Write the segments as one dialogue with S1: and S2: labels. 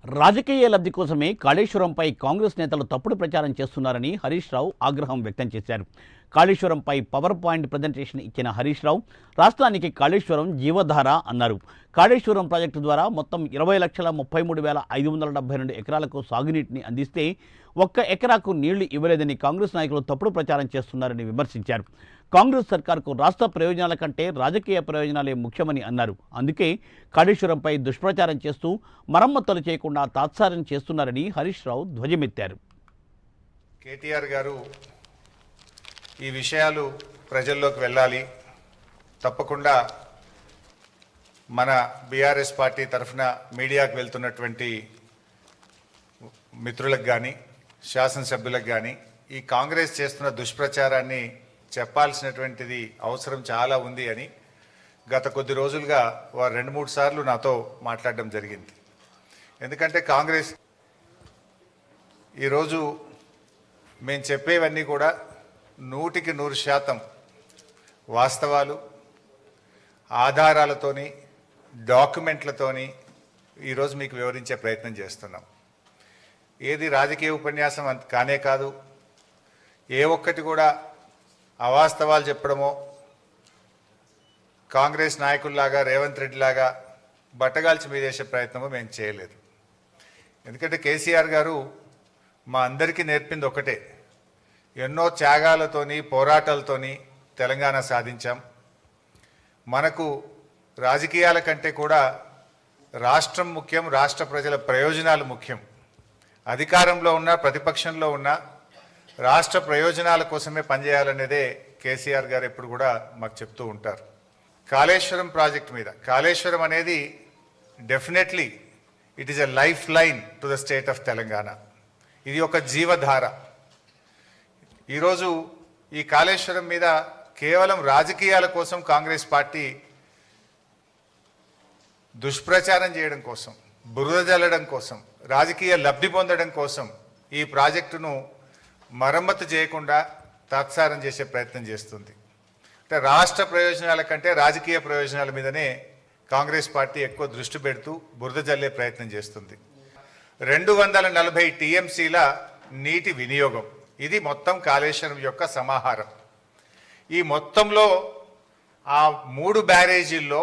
S1: రాజకీయ లబ్ధి కోసమే కాళేశ్వరంపై కాంగ్రెస్ నేతలు తప్పుడు ప్రచారం చేస్తున్నారని హరీష్ రావు ఆగ్రహం వ్యక్తం చేశారు. కాళేశ్వరంపై పవర్ పాయింట్ ప్రజెంటేషన్ ఇచ్చిన హరీష్ రావు రాష్ట్రానికి కాళేశ్వరం జీవధార అన్నారు. కాళేశ్వరం ప్రాజెక్టు ద్వారా మొత్తం 20,33,572 ఎకరాలకు సాగునీటిని అందిస్తే ఒక్క ఎకరాకు నీళ్లు ఇవ్వలేదని కాంగ్రెస్ నాయకులు తప్పుడు ప్రచారం చేస్తున్నారని విమర్శించారు. కాంగ్రెస్ సర్కార్కు రాష్ట్ర ప్రయోజనాల కంటే రాజకీయ ప్రయోజనాలే ముఖ్యమని అన్నారు. అందుకే కాళేశ్వరంపై దుష్ప్రచారం చేస్తూ మరమ్మతులు చేయకుండా తాత్సారం చేస్తున్నారని హరీష్ రావు ధ్వజమెత్తారు.
S2: కేటీఆర్ గారు ఈ విషయాలు ప్రజల్లోకి వెళ్ళాలి, తప్పకుండా మన బీఆర్ఎస్ పార్టీ తరఫున మీడియాకు వెళ్తున్నటువంటి మిత్రులకు కానీ శాసనసభ్యులకు కానీ ఈ కాంగ్రెస్ చేస్తున్న దుష్ప్రచారాన్ని చెప్పాల్సినటువంటిది అవసరం చాలా ఉంది అని గత కొద్ది రోజులుగా వారు 2-3 సార్లు నాతో మాట్లాడడం జరిగింది. ఎందుకంటే కాంగ్రెస్ ఈరోజు మేము చెప్పేవన్నీ కూడా 100% వాస్తవాలు, ఆధారాలతోని, డాక్యుమెంట్లతోని ఈరోజు మీకు వివరించే ప్రయత్నం చేస్తున్నాం. ఏది రాజకీయ ఉపన్యాసం కానే కాదు. ఏ ఒక్కటి కూడా అవాస్తవాలు చెప్పడమో, కాంగ్రెస్ నాయకుల్లాగా రేవంత్ రెడ్డి లాగా బట్టగాల్చి మీదేసే ప్రయత్నమో మేము చేయలేదు. ఎందుకంటే కేసీఆర్ గారు మా అందరికీ నేర్పింది ఒకటే, ఎన్నో త్యాగాలతోని పోరాటాలతోని తెలంగాణ సాధించాం. మనకు రాజకీయాల కంటే కూడా రాష్ట్రం ముఖ్యం, రాష్ట్ర ప్రజల ప్రయోజనాలు ముఖ్యం. అధికారంలో ఉన్న ప్రతిపక్షంలో ఉన్న రాష్ట్ర ప్రయోజనాల కోసమే పనిచేయాలనేదే కేసీఆర్ గారు ఎప్పుడు కూడా మాకు చెప్తూ ఉంటారు. కాళేశ్వరం ప్రాజెక్ట్ మీద, కాళేశ్వరం అనేది definitely it is a life line to the state of Telangana. ఇది ఒక జీవధార. ఈరోజు ఈ కాళేశ్వరం మీద కేవలం రాజకీయాల కోసం కాంగ్రెస్ పార్టీ దుష్ప్రచారం చేయడం కోసం, బురద జల్లడం కోసం, రాజకీయ లబ్ధి పొందడం కోసం ఈ ప్రాజెక్టును మరమ్మతు చేయకుండా తాత్సారం చేసే ప్రయత్నం చేస్తుంది. అంటే రాష్ట్ర ప్రయోజనాల కంటే రాజకీయ ప్రయోజనాల మీదనే కాంగ్రెస్ పార్టీ ఎక్కువ దృష్టి పెడుతూ బురద జల్లే ప్రయత్నం చేస్తుంది. 240 టీఎంసీల నీటి వినియోగం, ఇది మొత్తం కాళేశ్వరం యొక్క సమాహారం. ఈ మొత్తంలో ఆ 3 బ్యారేజీల్లో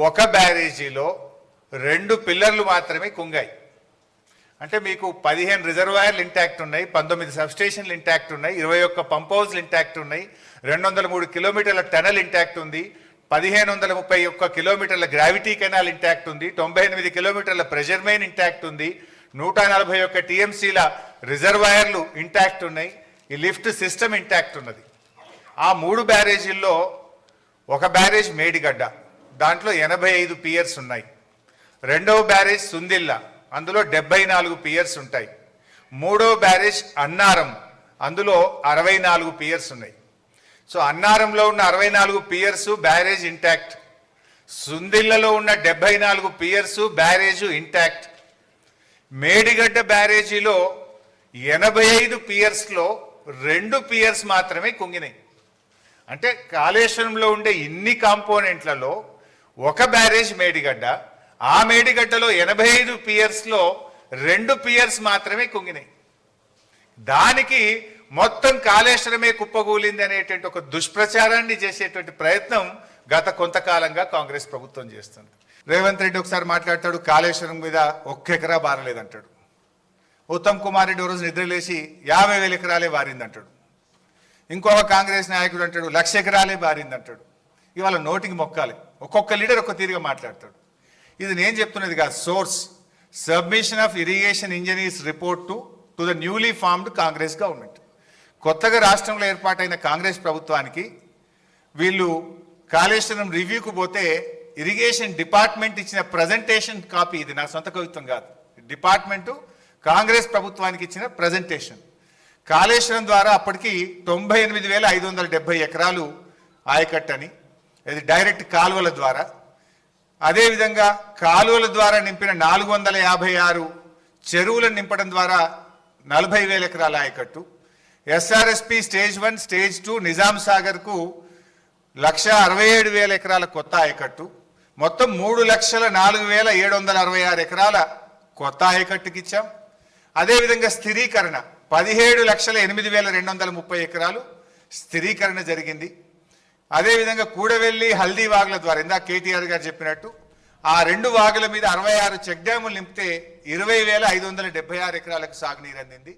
S2: ఒక బ్యారేజీలో 2 పిల్లర్లు మాత్రమే కుంగాయి. అంటే మీకు 15 రిజర్వాయర్లు ఇంటాక్ట్ ఉన్నాయి, 19 సబ్స్టేషన్లు ఇంటాక్ట్ ఉన్నాయి, 21 పంప్ హౌస్లు ఇంటాక్ట్ ఉన్నాయి, 203 కిలోమీటర్ల టనల్ ఇంటాక్ట్ ఉంది, 1531 కిలోమీటర్ల గ్రావిటీ కెనాల్ ఇంటాక్ట్ ఉంది, 98 కిలోమీటర్ల ప్రెషర్ మెయిన్ ఇంటాక్ట్ ఉంది, 141 టీఎంసీల రిజర్వాయర్లు ఇంటాక్ట్ ఉన్నాయి, ఈ లిఫ్ట్ సిస్టమ్ ఇంటాక్ట్ ఉన్నది. ఆ 3 బ్యారేజీల్లో ఒక బ్యారేజ్ మేడిగడ్డ, దాంట్లో 85 పియర్స్ ఉన్నాయి. రెండవ బ్యారేజ్ సుందిల్ల, అందులో 74 పియర్స్ ఉంటాయి. మూడవ బ్యారేజ్ అన్నారం, అందులో 64 పియర్స్ ఉన్నాయి. సో అన్నారంలో ఉన్న 64 పియర్స్ బ్యారేజ్ ఇంటాక్ట్, సుందిల్లలో ఉన్న 74 పియర్స్ బ్యారేజ్ ఇంటాక్ట్. మేడిగడ్డ బ్యారేజీలో 85 పియర్స్లో 2 పియర్స్ మాత్రమే కుంగినాయి. అంటే కాళేశ్వరంలో ఉండే ఇన్ని కాంపోనెంట్లలో ఒక బ్యారేజ్ మేడిగడ్డ, ఆ మేడిగడ్డలో 85 పియర్స్లో 2 పియర్స్ మాత్రమే కుంగినాయి. దానికి మొత్తం కాళేశ్వరమే కుప్పగూలింది అనేటువంటి ఒక దుష్ప్రచారాన్ని చేసేటువంటి ప్రయత్నం గత కొంతకాలంగా కాంగ్రెస్ ప్రభుత్వం చేస్తుంది. రేవంత్ రెడ్డి ఒకసారి మాట్లాడతాడు, కాళేశ్వరం మీద 1 ఎకరా బారలేదంటాడు. ఉత్తమ్ కుమార్ రెడ్డి రోజు నిద్రలేసి 50,000 ఎకరాలే బారిందంటాడు. ఇంకొక కాంగ్రెస్ నాయకుడు అంటాడు 1,00,000 ఎకరాలే బారిందంటాడు. ఇవాళ నోటికి మొక్కాలి, ఒక్కొక్క లీడర్ ఒక్క తీరుగా మాట్లాడతాడు. ఇది నేను చెప్తున్నది కాదు, source submission of irrigation engineers report to the newly formed Congress government. కొత్తగా రాష్ట్రంలో ఏర్పాటైన కాంగ్రెస్ ప్రభుత్వానికి వీళ్ళు కాళేశ్వరం రివ్యూకు పోతే ఇరిగేషన్ డిపార్ట్మెంట్ ఇచ్చిన ప్రజెంటేషన్ కాపీ, ఇది నా సొంత కవిత్వం కాదు, డిపార్ట్మెంటు కాంగ్రెస్ ప్రభుత్వానికి ఇచ్చిన ప్రజెంటేషన్. కాళేశ్వరం ద్వారా అప్పటికి 98,570 ఎకరాలు ఆయకట్టని, ఇది డైరెక్ట్ కాలువల ద్వారా. అదేవిధంగా కాలువల ద్వారా నింపిన 456 చెరువులను నింపడం ద్వారా 40,000 ఎకరాల ఆయకట్టు. ఎస్ఆర్ఎస్పి స్టేజ్ 1, స్టేజ్ 2 నిజాం సాగర్కు 1,67,000 ఎకరాల కొత్త ఆయకట్టు. మొత్తం 3,04,766 ఎకరాల కొత్త ఆయకట్టుకి ఇచ్చాం. అదేవిధంగా స్థిరీకరణ 17,08,230 ఎకరాలు స్థిరీకరణ జరిగింది. అదేవిధంగా కూడవెల్లి హల్దీ వాగుల ద్వారా ఇందాక కేటీఆర్ గారు చెప్పినట్టు ఆ 2 వాగుల మీద 66 చెక్ డ్యాములు నింపితే 20,576 ఎకరాలకు సాగునీరు అందింది.